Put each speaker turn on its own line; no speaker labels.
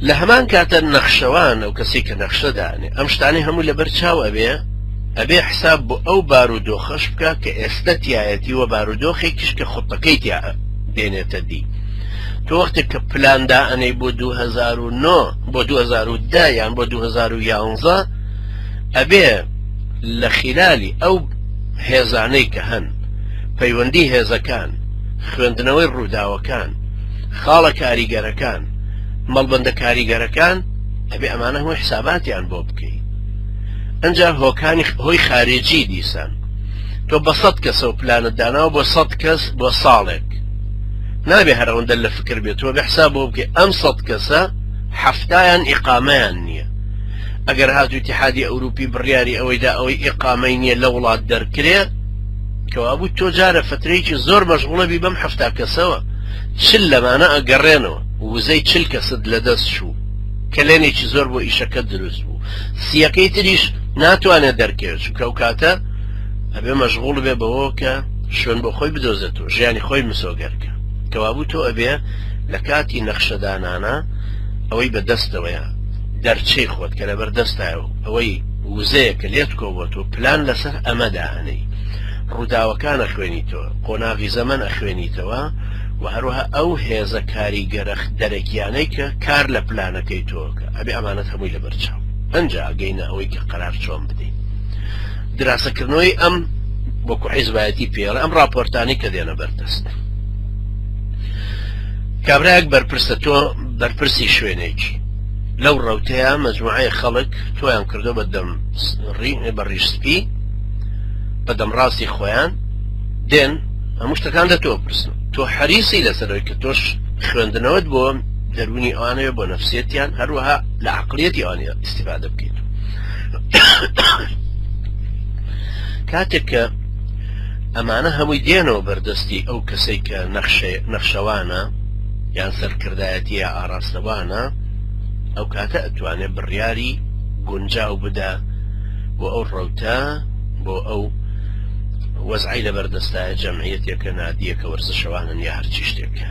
لە هەمان کاتە نەخشەوان ئەو کەسی کە نەخشە دانێ ئەم شتانی هەموو لەبەر چاو ئەبێ حساب بۆ ئەو بارودۆخەش بکە کە ئێستا تایەتی وە بارودۆخێکیش کە خوتەکەی تیا دێنێتە دی. تۆ وەختێک کە پلاندا ئەنەی بۆ 2009 بۆ 2010 یان بۆ 2011 ئەبێ لە خلالی ئەو هێزانەی کە هەن پەیوەندی هێزەکان، خوێندنەوەی ڕووداوەکان، خاڵە کاریگەرەکان، مەڵبەندە کاریگەرەکان، ئەبێ ئەمانە هەمووی حساباتیان بۆ بکەی. ئەنجا هۆکانی هۆی خارجی دیسان تۆ بە 100 کەسە و پلانت داناوە بۆ 100 کەس بۆ ساڵێک، نابێ هەرەوەندە لە فکر بێتەوە بێ حساب بۆ بکەی ئەم 100 کەسە هەفتایان ئیقامەیان نییە. ئەگەر هاتوو اتحادی ئەوروپی بڕیاری ئەوەیدا ئەوەی ئیقامەی نییە لە وڵات دەرکرێ کەوابوو تۆ جارە فترەیەکی زۆر مەشغوڵەبی بەم 70 کەسەوە چل لەمانە ئەگەڕێنەوە وزەی 40 کەست لەدەست چوو کە لێنێکی زۆر بۆ ئیشەکە دروست بوو. سیەکەی تریش ناتوانێت دەرکێت چونکە ئەو کاتە ئەبێ مەشغوڵ بێ بەوە کە شوێن بۆ خۆی بدۆزێتەوە، ژیانی خۆی مسۆگەرکە. کەوابوو تۆ ئەبێ لە کاتی نەخشەدانانە ئەوەی بەدەستەوەیە دەرچەی خۆت کە لەبەر دەستایەوە ئەوەی وزەیە کە لێت کۆبووەوە پلان لەسەر ئەمەدا هەنەی، ڕووداوەکان ئەخوێنیتەوە، قۆناغی زەمن ئەخوێنیتەوە و هەروەها ئەو هێزە کاریگەرە دەرەکیانەی کە کار لە پلانەکەی تۆکە ئەبێ ئەمانەت هەمووی لەبەر چاو. ئەنجا ئەگەینە ئەوەی کە قەرار چۆن بدەین. دراسەکردنەوەی ئەم وەکو حیزبایەتی پێڵە ئەم راپۆرتانی کە دێنە بەردەست. کابراەک بەرپرسە تۆ بەرپرسی شوێنێکی لەو ڕەوتەیە مەجموعەی خەڵک تۆیان کردو بە ڕیشسپی بە دەمڕاستی خۆیان دێن هەموو شتەکان لە تۆ پرسن، تۆ حەریسی لەسەرەوەی کە تۆش خوێندنەوەت بۆ دەرونی ئەوانەوە بۆ نەفسیەتیان هەروەها لە عەقڵیەتی ئەوانە ئیستیفادە بکەیت. کاتێک کە ئەمانە هەمووی دێنەوە بەردەستی ئەو کەسەی کە نەخشەوانە یان سەرکردایەتی یا ئاراستەوانە ئەو کاتە ئەتوانێت بڕیاری گونجاو بدە بۆ ئەو ڕەوتە بۆ ئەو وەزعی لەبەردەستایە جەمعیەتێکە نادیەکە وەرزشەوانن یا هەرچی شتێکە.